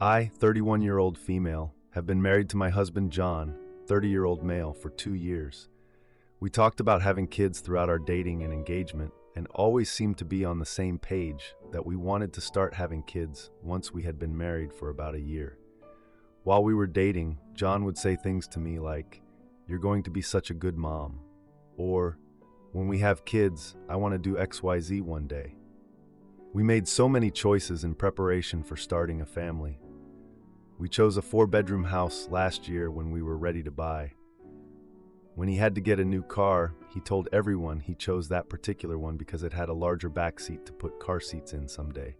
I, 31-year-old female, have been married to my husband John, 30-year-old male, for 2 years. We talked about having kids throughout our dating and engagement and always seemed to be on the same page that we wanted to start having kids once we had been married for about a year. While we were dating, John would say things to me like, "You're going to be such a good mom," or, "When we have kids, I want to do XYZ one day." We made so many choices in preparation for starting a family. We chose a 4-bedroom house last year when we were ready to buy. When he had to get a new car, he told everyone he chose that particular one because it had a larger back seat to put car seats in someday.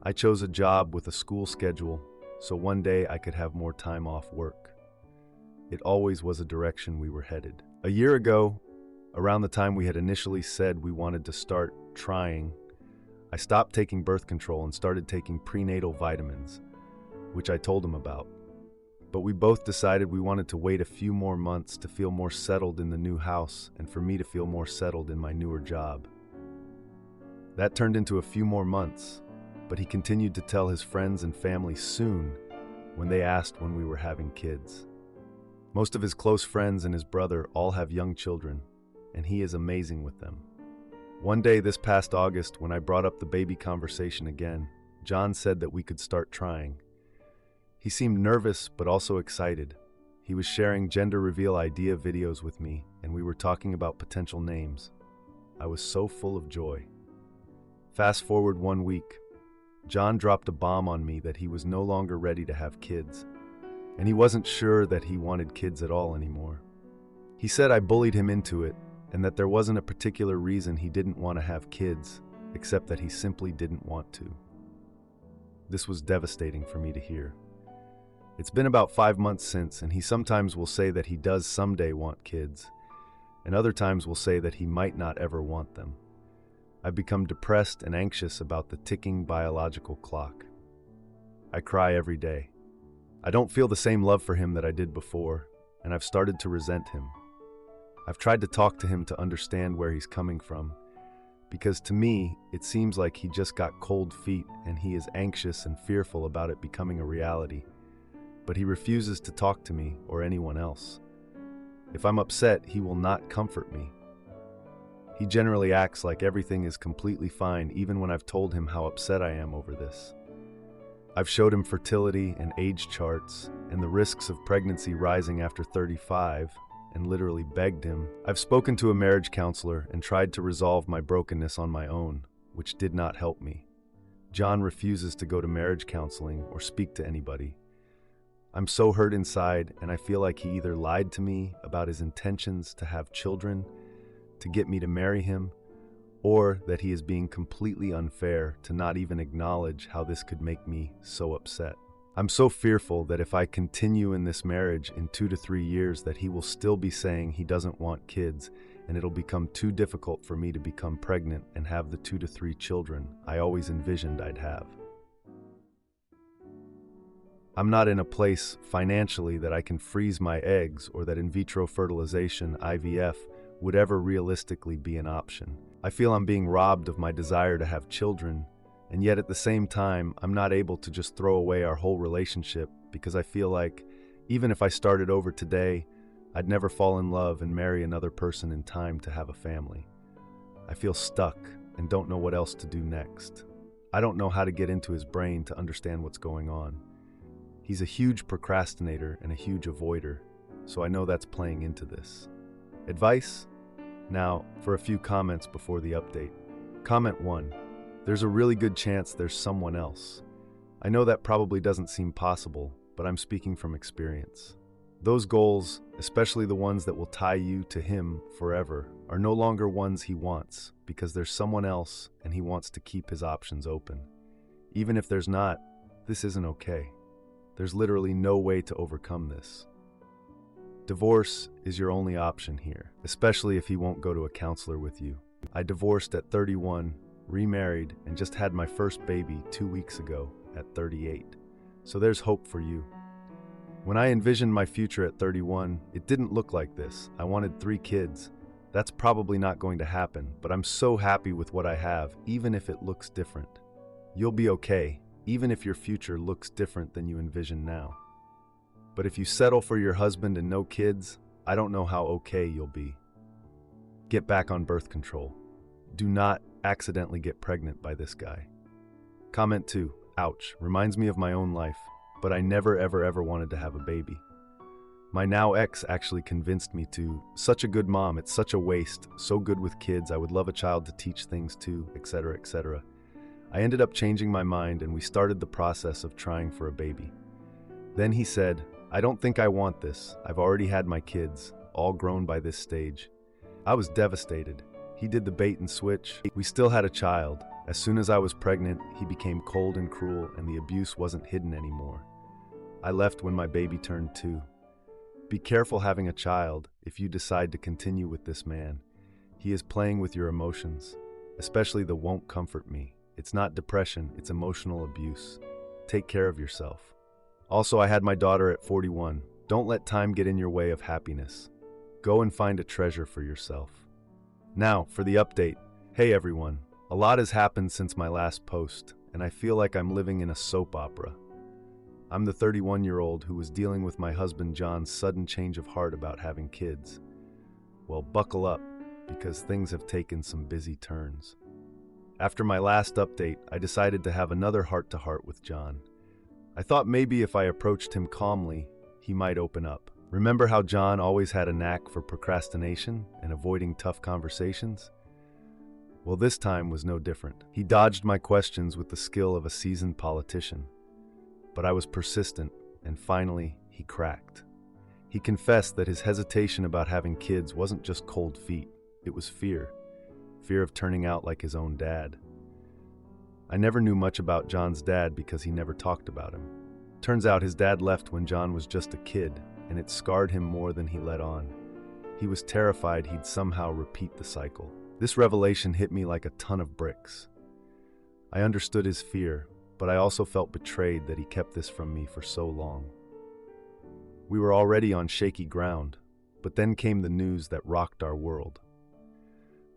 I chose a job with a school schedule, so one day I could have more time off work. It always was a direction we were headed. A year ago, around the time we had initially said we wanted to start trying, I stopped taking birth control and started taking prenatal vitamins, which I told him about. But we both decided we wanted to wait a few more months to feel more settled in the new house and for me to feel more settled in my newer job. That turned into a few more months, but he continued to tell his friends and family soon when they asked when we were having kids. Most of his close friends and his brother all have young children, and he is amazing with them. One day this past August, when I brought up the baby conversation again, John said that we could start trying. He seemed nervous but also excited. He was sharing gender reveal idea videos with me, and we were talking about potential names. I was so full of joy. Fast forward 1 week, John dropped a bomb on me that he was no longer ready to have kids, and he wasn't sure that he wanted kids at all anymore. He said I bullied him into it, and that there wasn't a particular reason he didn't want to have kids, except that he simply didn't want to. This was devastating for me to hear. It's been about 5 months since, and he sometimes will say that he does someday want kids, and other times will say that he might not ever want them. I've become depressed and anxious about the ticking biological clock. I cry every day. I don't feel the same love for him that I did before, and I've started to resent him. I've tried to talk to him to understand where he's coming from, because to me, it seems like he just got cold feet and he is anxious and fearful about it becoming a reality. But he refuses to talk to me or anyone else. If I'm upset, he will not comfort me. He generally acts like everything is completely fine, even when I've told him how upset I am over this. I've showed him fertility and age charts and the risks of pregnancy rising after 35 and literally begged him. I've spoken to a marriage counselor and tried to resolve my brokenness on my own, which did not help me. John refuses to go to marriage counseling or speak to anybody. I'm so hurt inside, and I feel like he either lied to me about his intentions to have children, to get me to marry him, or that he is being completely unfair to not even acknowledge how this could make me so upset. I'm so fearful that if I continue in this marriage in 2 to 3 years that he will still be saying he doesn't want kids, and it'll become too difficult for me to become pregnant and have the 2 to 3 children I always envisioned I'd have. I'm not in a place financially that I can freeze my eggs or that in vitro fertilization, IVF, would ever realistically be an option. I feel I'm being robbed of my desire to have children, and yet at the same time, I'm not able to just throw away our whole relationship because I feel like even if I started over today, I'd never fall in love and marry another person in time to have a family. I feel stuck and don't know what else to do next. I don't know how to get into his brain to understand what's going on. He's a huge procrastinator and a huge avoider, so I know that's playing into this. Advice? Now, for a few comments before the update. Comment 1. There's a really good chance there's someone else. I know that probably doesn't seem possible, but I'm speaking from experience. Those goals, especially the ones that will tie you to him forever, are no longer ones he wants because there's someone else and he wants to keep his options open. Even if there's not, this isn't okay. There's literally no way to overcome this. Divorce is your only option here, especially if he won't go to a counselor with you. I divorced at 31, remarried, and just had my first baby 2 weeks ago at 38. So there's hope for you. When I envisioned my future at 31, it didn't look like this. I wanted 3 kids. That's probably not going to happen, but I'm so happy with what I have, even if it looks different. You'll be okay. even if your future looks different than you envision now. But if you settle for your husband and no kids, I don't know how okay you'll be. Get back on birth control. Do not accidentally get pregnant by this guy. Comment 2. Ouch. Reminds me of my own life, but I never ever wanted to have a baby. My now ex actually convinced me to. Such a good mom, it's such a waste, so good with kids, I would love a child to teach things to, etc., etc. I ended up changing my mind and we started the process of trying for a baby. Then he said, I don't think I want this. I've already had my kids, all grown by this stage. I was devastated. He did the bait and switch. We still had a child. As soon as I was pregnant, he became cold and cruel and the abuse wasn't hidden anymore. I left when my baby turned 2. Be careful having a child if you decide to continue with this man. He is playing with your emotions, especially the won't comfort me. It's not depression, it's emotional abuse. Take care of yourself. Also, I had my daughter at 41. Don't let time get in your way of happiness. Go and find a treasure for yourself. Now, for the update. Hey everyone, a lot has happened since my last post, and I feel like I'm living in a soap opera. I'm the 31-year-old who was dealing with my husband John's sudden change of heart about having kids. Well, buckle up, because things have taken some busy turns. After my last update, I decided to have another heart-to-heart with John. I thought maybe if I approached him calmly, he might open up. Remember how John always had a knack for procrastination and avoiding tough conversations? Well, this time was no different. He dodged my questions with the skill of a seasoned politician. But I was persistent, and finally, he cracked. He confessed that his hesitation about having kids wasn't just cold feet, it was fear. Fear of turning out like his own dad. I never knew much about John's dad because he never talked about him. Turns out his dad left when John was just a kid, and it scarred him more than he let on. He was terrified he'd somehow repeat the cycle. This revelation hit me like a ton of bricks. I understood his fear, but I also felt betrayed that he kept this from me for so long. We were already on shaky ground, but then came the news that rocked our world.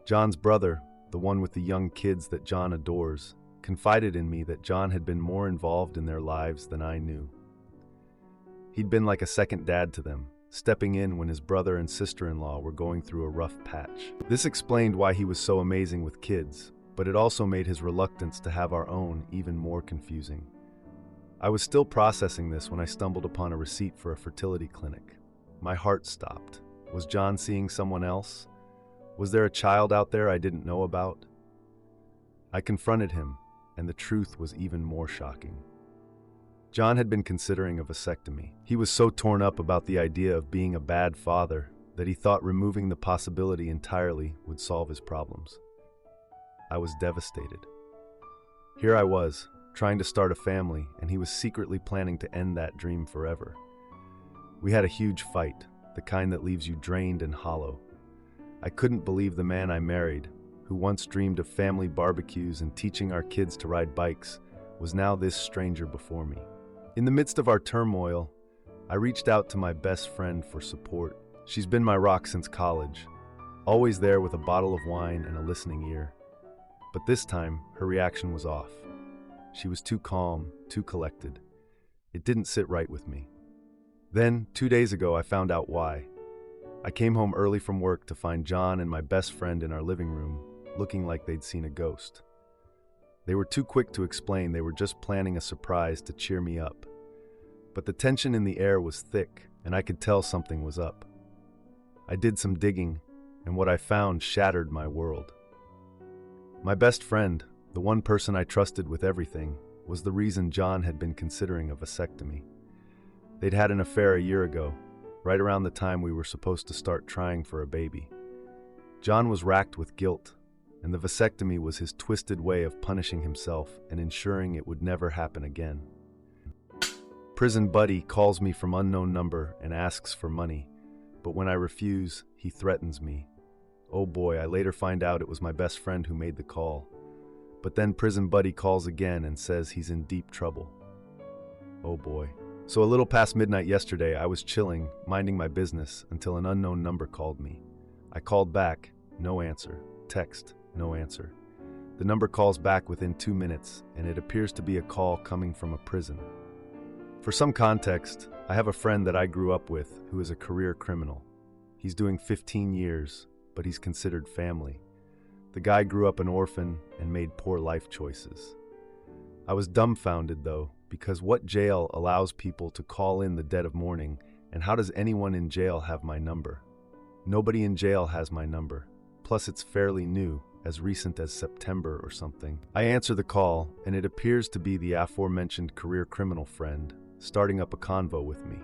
John's brother, the one with the young kids that John adores, confided in me that John had been more involved in their lives than I knew. He'd been like a second dad to them, stepping in when his brother and sister-in-law were going through a rough patch. This explained why he was so amazing with kids, but it also made his reluctance to have our own even more confusing. I was still processing this when I stumbled upon a receipt for a fertility clinic. My heart stopped. Was John seeing someone else? Was there a child out there I didn't know about? I confronted him, and the truth was even more shocking. John had been considering a vasectomy. He was so torn up about the idea of being a bad father that he thought removing the possibility entirely would solve his problems. I was devastated. Here I was, trying to start a family, and he was secretly planning to end that dream forever. We had a huge fight, the kind that leaves you drained and hollow. I couldn't believe the man I married, who once dreamed of family barbecues and teaching our kids to ride bikes, was now this stranger before me. In the midst of our turmoil, I reached out to my best friend for support. She's been my rock since college, always there with a bottle of wine and a listening ear. But this time, her reaction was off. She was too calm, too collected. It didn't sit right with me. Then, 2 days ago, I found out why. I came home early from work to find John and my best friend in our living room, looking like they'd seen a ghost. They were too quick to explain they were just planning a surprise to cheer me up. But the tension in the air was thick, and I could tell something was up. I did some digging, and what I found shattered my world. My best friend, the one person I trusted with everything, was the reason John had been considering a vasectomy. They'd had an affair a year ago, right around the time we were supposed to start trying for a baby. John was racked with guilt, and the vasectomy was his twisted way of punishing himself and ensuring it would never happen again. Prison buddy calls me from unknown number and asks for money, but when I refuse, he threatens me. Oh boy, I later find out it was my best friend who made the call. But then prison buddy calls again and says he's in deep trouble. Oh boy. So a little past midnight yesterday, I was chilling, minding my business, until an unknown number called me. I called back, no answer. Text, no answer. The number calls back within 2 minutes, and it appears to be a call coming from a prison. For some context, I have a friend that I grew up with who is a career criminal. He's doing 15 years, but he's considered family. The guy grew up an orphan and made poor life choices. I was dumbfounded, though, because what jail allows people to call in the dead of morning, and how does anyone in jail have my number? Nobody in jail has my number. Plus, it's fairly new, as recent as September or something. I answer the call, and it appears to be the aforementioned career criminal friend, starting up a convo with me.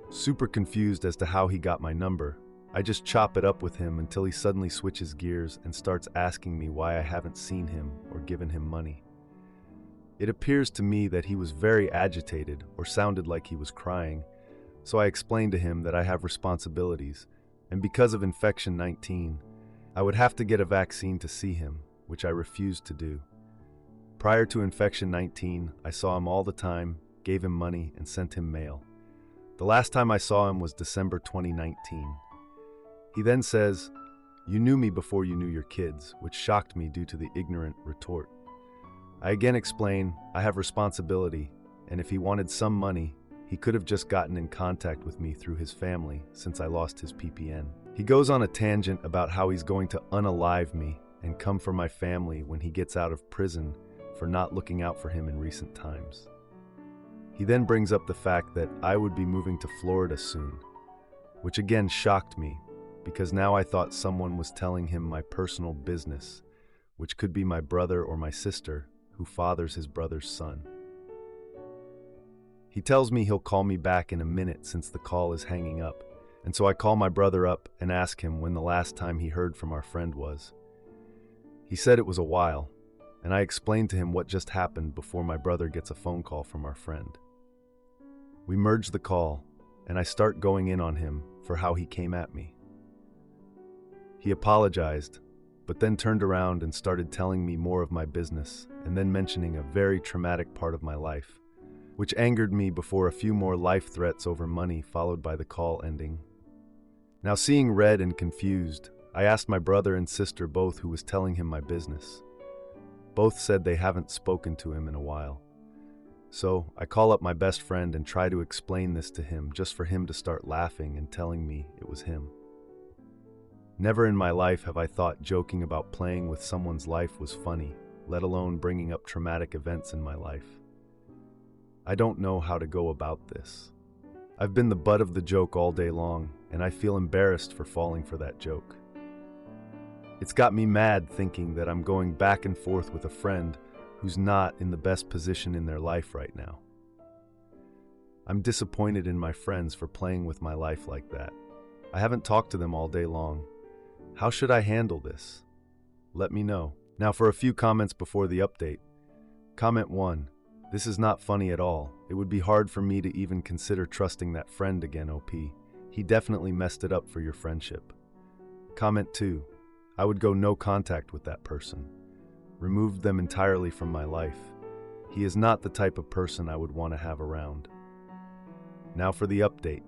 Super confused as to how he got my number, I just chop it up with him until he suddenly switches gears and starts asking me why I haven't seen him or given him money. It appears to me that he was very agitated or sounded like he was crying, so I explained to him that I have responsibilities, and because of infection 19, I would have to get a vaccine to see him, which I refused to do. Prior to infection 19, I saw him all the time, gave him money, and sent him mail. The last time I saw him was December 2019. He then says, "You knew me before you knew your kids," which shocked me due to the ignorant retort. I again explain, I have responsibility, and if he wanted some money, he could have just gotten in contact with me through his family since I lost his PPN. He goes on a tangent about how he's going to unalive me and come for my family when he gets out of prison for not looking out for him in recent times. He then brings up the fact that I would be moving to Florida soon, which again shocked me because now I thought someone was telling him my personal business, which could be my brother or my sister, who fathers his brother's son. He tells me he'll call me back in a minute since the call is hanging up, and so I call my brother up and ask him when the last time he heard from our friend was. He said it was a while, and I explained to him what just happened before my brother gets a phone call from our friend. We merge the call, and I start going in on him for how he came at me. He apologized, but then turned around and started telling me more of my business, and then mentioning a very traumatic part of my life, which angered me before a few more life threats over money followed by the call ending. Now, seeing red and confused, I asked my brother and sister both who was telling him my business. Both said they haven't spoken to him in a while. So I call up my best friend and try to explain this to him just for him to start laughing and telling me it was him. Never in my life have I thought joking about playing with someone's life was funny, let alone bringing up traumatic events in my life. I don't know how to go about this. I've been the butt of the joke all day long, and I feel embarrassed for falling for that joke. It's got me mad thinking that I'm going back and forth with a friend who's not in the best position in their life right now. I'm disappointed in my friends for playing with my life like that. I haven't talked to them all day long. How should I handle this? Let me know. Now for a few comments before the update. Comment 1. This is not funny at all. It would be hard for me to even consider trusting that friend again, OP. He definitely messed it up for your friendship. Comment 2. I would go no contact with that person. Removed them entirely from my life. He is not the type of person I would want to have around. Now for the update.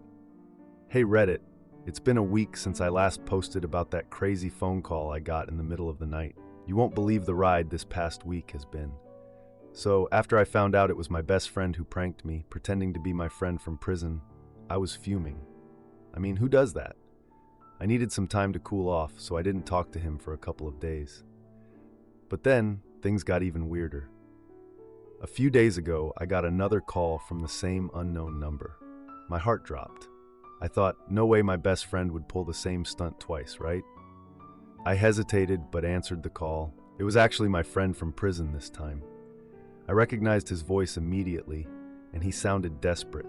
Hey Reddit, it's been a week since I last posted about that crazy phone call I got in the middle of the night. You won't believe the ride this past week has been. So after I found out it was my best friend who pranked me, pretending to be my friend from prison, I was fuming. I mean, who does that? I needed some time to cool off, so I didn't talk to him for a couple of days. But then, things got even weirder. A few days ago, I got another call from the same unknown number. My heart dropped. I thought, no way my best friend would pull the same stunt twice, right? I hesitated, but answered the call. It was actually my friend from prison this time. I recognized his voice immediately, and he sounded desperate.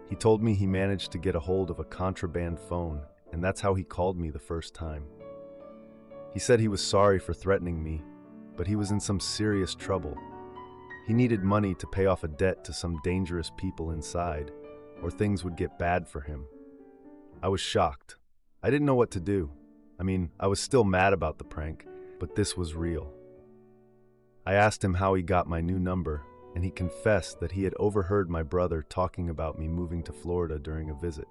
He told me he managed to get a hold of a contraband phone, and that's how he called me the first time. He said he was sorry for threatening me, but he was in some serious trouble. He needed money to pay off a debt to some dangerous people inside, or things would get bad for him. I was shocked. I didn't know what to do. I mean, I was still mad about the prank, but this was real. I asked him how he got my new number, and he confessed that he had overheard my brother talking about me moving to Florida during a visit.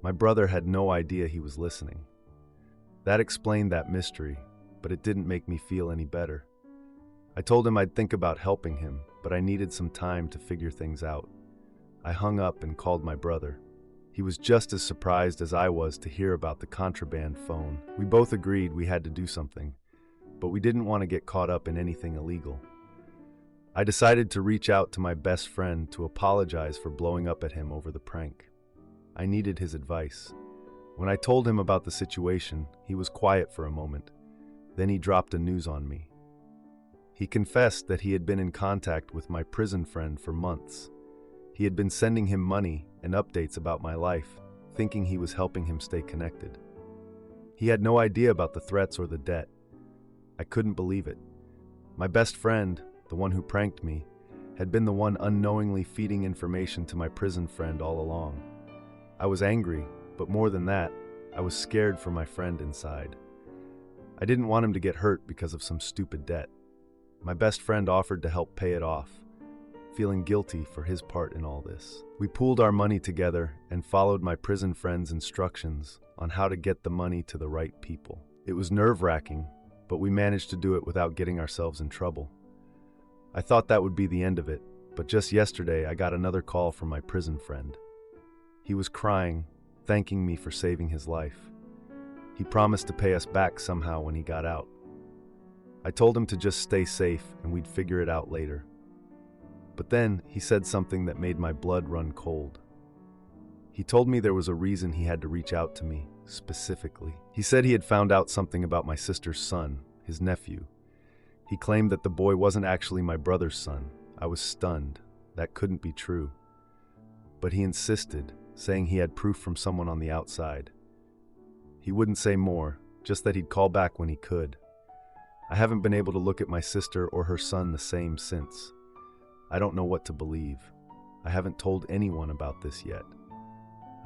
My brother had no idea he was listening. That explained that mystery, but it didn't make me feel any better. I told him I'd think about helping him, but I needed some time to figure things out. I hung up and called my brother. He was just as surprised as I was to hear about the contraband phone. We both agreed we had to do something, but we didn't want to get caught up in anything illegal. I decided to reach out to my best friend to apologize for blowing up at him over the prank. I needed his advice. When I told him about the situation, he was quiet for a moment. Then he dropped the news on me. He confessed that he had been in contact with my prison friend for months. He had been sending him money and updates about my life, thinking he was helping him stay connected. He had no idea about the threats or the debt. I couldn't believe it. My best friend, the one who pranked me, had been the one unknowingly feeding information to my prison friend all along. I was angry, but more than that, I was scared for my friend inside. I didn't want him to get hurt because of some stupid debt. My best friend offered to help pay it off, feeling guilty for his part in all this. We pooled our money together and followed my prison friend's instructions on how to get the money to the right people. It was nerve-wracking, but we managed to do it without getting ourselves in trouble. I thought that would be the end of it, but just yesterday I got another call from my prison friend. He was crying, thanking me for saving his life. He promised to pay us back somehow when he got out. I told him to just stay safe and we'd figure it out later. But then he said something that made my blood run cold. He told me there was a reason he had to reach out to me, specifically. He said he had found out something about my sister's son, his nephew. He claimed that the boy wasn't actually my brother's son. I was stunned. That couldn't be true. But he insisted, saying he had proof from someone on the outside. He wouldn't say more, just that he'd call back when he could. I haven't been able to look at my sister or her son the same since. I don't know what to believe. I haven't told anyone about this yet.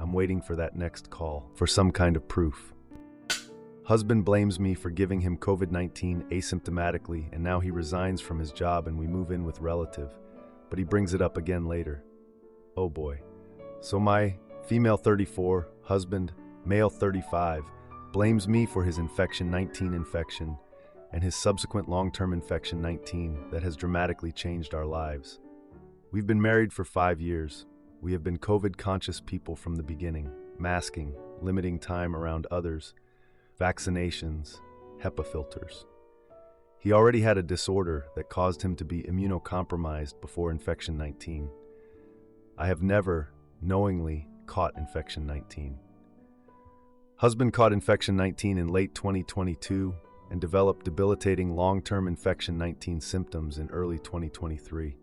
I'm waiting for that next call, for some kind of proof. Husband blames me for giving him COVID-19 asymptomatically, and now he resigns from his job and we move in with relative, but he brings it up again later. Oh boy. So my female 34, husband, male 35, blames me for his infection 19 infection and his subsequent long-term infection 19 that has dramatically changed our lives. We've been married for 5 years. We have been COVID-conscious people from the beginning, masking, limiting time around others, vaccinations, HEPA filters. He already had a disorder that caused him to be immunocompromised before infection 19. I have never knowingly caught infection 19. Husband caught infection 19 in late 2022 and developed debilitating long-term infection 19 symptoms in early 2023.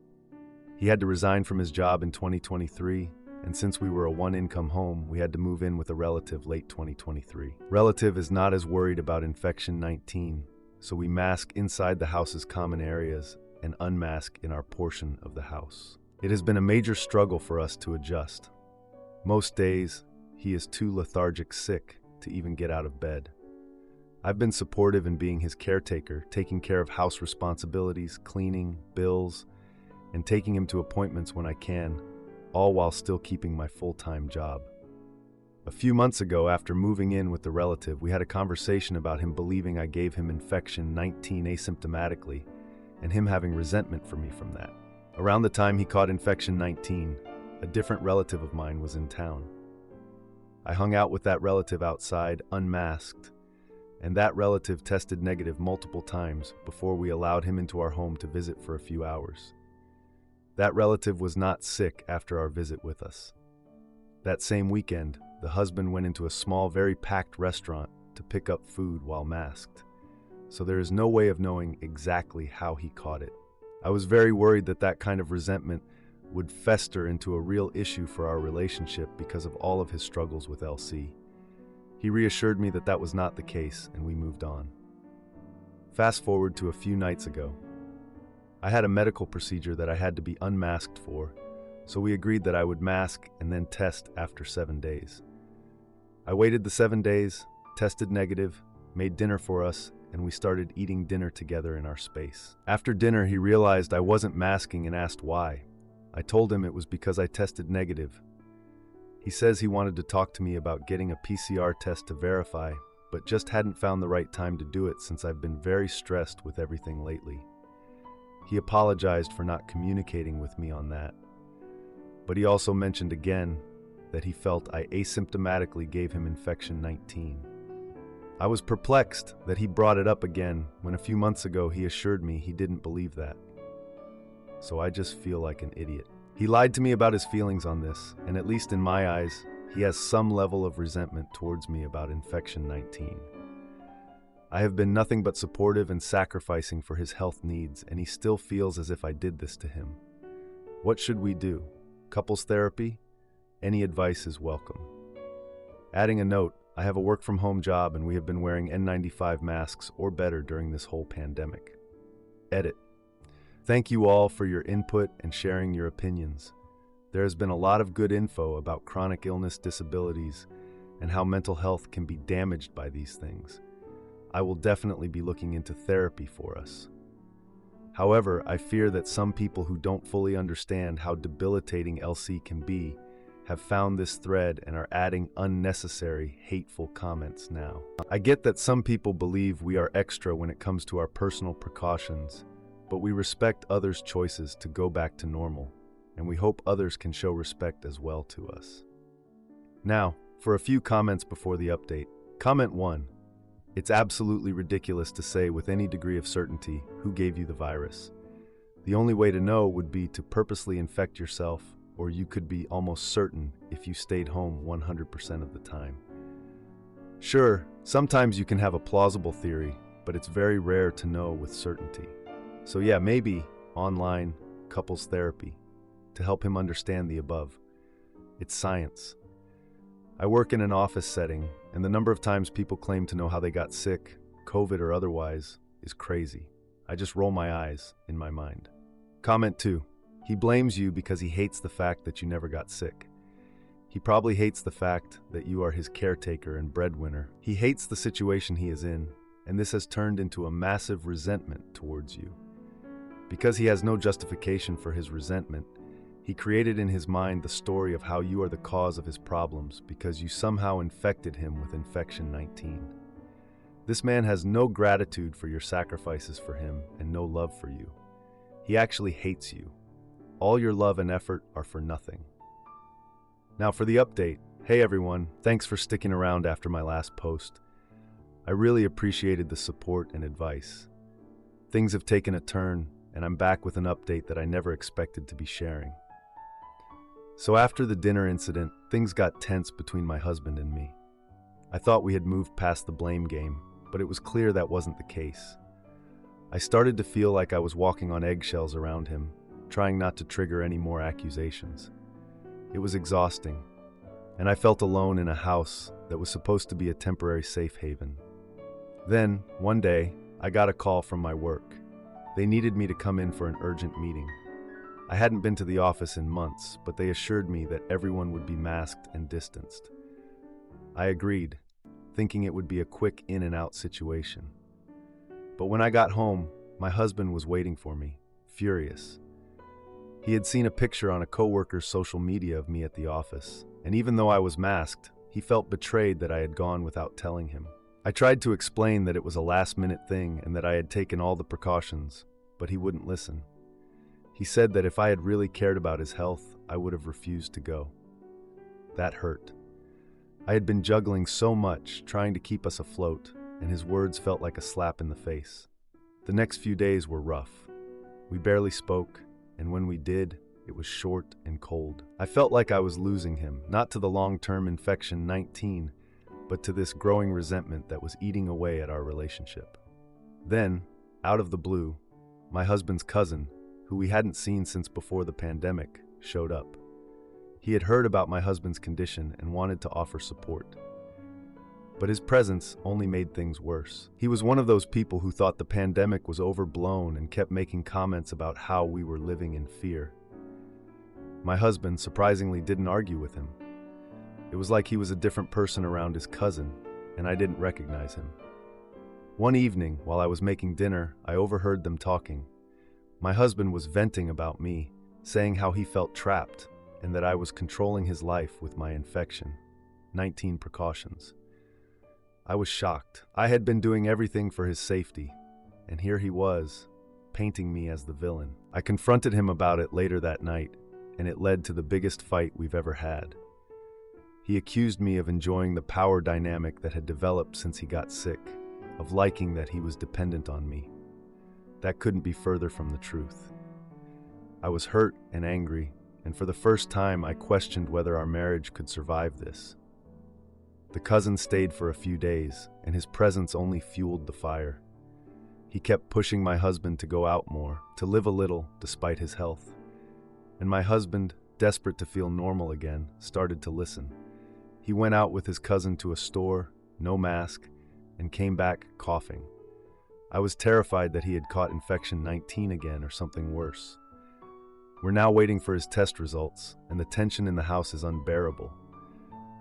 He had to resign from his job in 2023, and since we were a one-income home, we had to move in with a relative late 2023. Relative is not as worried about infection 19, so we mask inside the house's common areas and unmask in our portion of the house. It has been a major struggle for us to adjust. Most days, he is too lethargic sick to even get out of bed. I've been supportive in being his caretaker, taking care of house responsibilities, cleaning, bills, and taking him to appointments when I can, all while still keeping my full-time job. A few months ago, after moving in with the relative, we had a conversation about him believing I gave him infection 19 asymptomatically, and him having resentment for me from that. Around the time he caught infection 19, a different relative of mine was in town. I hung out with that relative outside, unmasked, and that relative tested negative multiple times before we allowed him into our home to visit for a few hours. That relative was not sick after our visit with us. That same weekend, the husband went into a small, very packed restaurant to pick up food while masked, so there is no way of knowing exactly how he caught it. I was very worried that that kind of resentment would fester into a real issue for our relationship because of all of his struggles with LC. He reassured me that that was not the case, and we moved on. Fast forward to a few nights ago. I had a medical procedure that I had to be unmasked for, so we agreed that I would mask and then test after 7 days. I waited the 7 days, tested negative, made dinner for us, and we started eating dinner together in our space. After dinner, he realized I wasn't masking and asked why. I told him it was because I tested negative. He says he wanted to talk to me about getting a PCR test to verify, but just hadn't found the right time to do it since I've been very stressed with everything lately. He apologized for not communicating with me on that, but he also mentioned again that he felt I asymptomatically gave him infection 19. I was perplexed that he brought it up again when a few months ago he assured me he didn't believe that. So I just feel like an idiot. He lied to me about his feelings on this, and at least in my eyes, he has some level of resentment towards me about infection 19. I have been nothing but supportive and sacrificing for his health needs, and he still feels as if I did this to him. What should we do? Couples therapy? Any advice is welcome. Adding a note, I have a work-from-home job and we have been wearing N95 masks or better during this whole pandemic. Edit. Thank you all for your input and sharing your opinions. There has been a lot of good info about chronic illness disabilities and how mental health can be damaged by these things. I will definitely be looking into therapy for us. However, I fear that some people who don't fully understand how debilitating LC can be have found this thread and are adding unnecessary, hateful comments now. I get that some people believe we are extra when it comes to our personal precautions, but we respect others' choices to go back to normal, and we hope others can show respect as well to us. Now, for a few comments before the update. Comment 1. It's absolutely ridiculous to say with any degree of certainty who gave you the virus. The only way to know would be to purposely infect yourself, or you could be almost certain if you stayed home 100% of the time. Sure, sometimes you can have a plausible theory, but it's very rare to know with certainty. So yeah, maybe online couples therapy to help him understand the above. It's science. I work in an office setting, and the number of times people claim to know how they got sick, COVID or otherwise, is crazy. I just roll my eyes in my mind. Comment 2. He blames you because he hates the fact that you never got sick. He probably hates the fact that you are his caretaker and breadwinner. He hates the situation he is in, and this has turned into a massive resentment towards you. Because he has no justification for his resentment, he created in his mind the story of how you are the cause of his problems because you somehow infected him with infection 19. This man has no gratitude for your sacrifices for him and no love for you. He actually hates you. All your love and effort are for nothing. Now for the update. Hey everyone, thanks for sticking around after my last post. I really appreciated the support and advice. Things have taken a turn, and I'm back with an update that I never expected to be sharing. So after the dinner incident, things got tense between my husband and me. I thought we had moved past the blame game, but it was clear that wasn't the case. I started to feel like I was walking on eggshells around him, trying not to trigger any more accusations. It was exhausting, and I felt alone in a house that was supposed to be a temporary safe haven. Then, one day, I got a call from my work. They needed me to come in for an urgent meeting. I hadn't been to the office in months, but they assured me that everyone would be masked and distanced. I agreed, thinking it would be a quick in and out situation. But when I got home, my husband was waiting for me, furious. He had seen a picture on a coworker's social media of me at the office, and even though I was masked, he felt betrayed that I had gone without telling him. I tried to explain that it was a last-minute thing and that I had taken all the precautions, but he wouldn't listen. He said that if I had really cared about his health, I would have refused to go. That hurt. I had been juggling so much, trying to keep us afloat, and his words felt like a slap in the face. The next few days were rough. We barely spoke, and when we did, it was short and cold. I felt like I was losing him, not to the long-term infection 19, but to this growing resentment that was eating away at our relationship. Then, out of the blue, my husband's cousin, who we hadn't seen since before the pandemic, showed up. He had heard about my husband's condition and wanted to offer support. But his presence only made things worse. He was one of those people who thought the pandemic was overblown and kept making comments about how we were living in fear. My husband surprisingly didn't argue with him. It was like he was a different person around his cousin, and I didn't recognize him. One evening, while I was making dinner, I overheard them talking. My husband was venting about me, saying how he felt trapped and that I was controlling his life with my infection, 19 precautions. I was shocked. I had been doing everything for his safety, and here he was, painting me as the villain. I confronted him about it later that night, and it led to the biggest fight we've ever had. He accused me of enjoying the power dynamic that had developed since he got sick, of liking that he was dependent on me. That couldn't be further from the truth. I was hurt and angry, and for the first time I questioned whether our marriage could survive this. The cousin stayed for a few days, and his presence only fueled the fire. He kept pushing my husband to go out more, to live a little despite his health. And my husband, desperate to feel normal again, started to listen. He went out with his cousin to a store, no mask, and came back coughing. I was terrified that he had caught infection 19 again or something worse. We're now waiting for his test results, and the tension in the house is unbearable.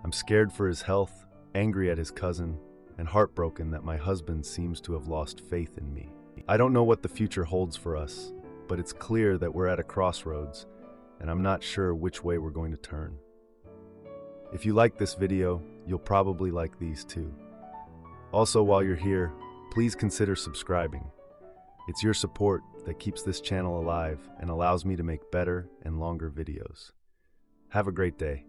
I'm scared for his health, angry at his cousin, and heartbroken that my husband seems to have lost faith in me. I don't know what the future holds for us, but it's clear that we're at a crossroads, and I'm not sure which way we're going to turn. If you like this video, you'll probably like these too. Also, while you're here, please consider subscribing. It's your support that keeps this channel alive and allows me to make better and longer videos. Have a great day.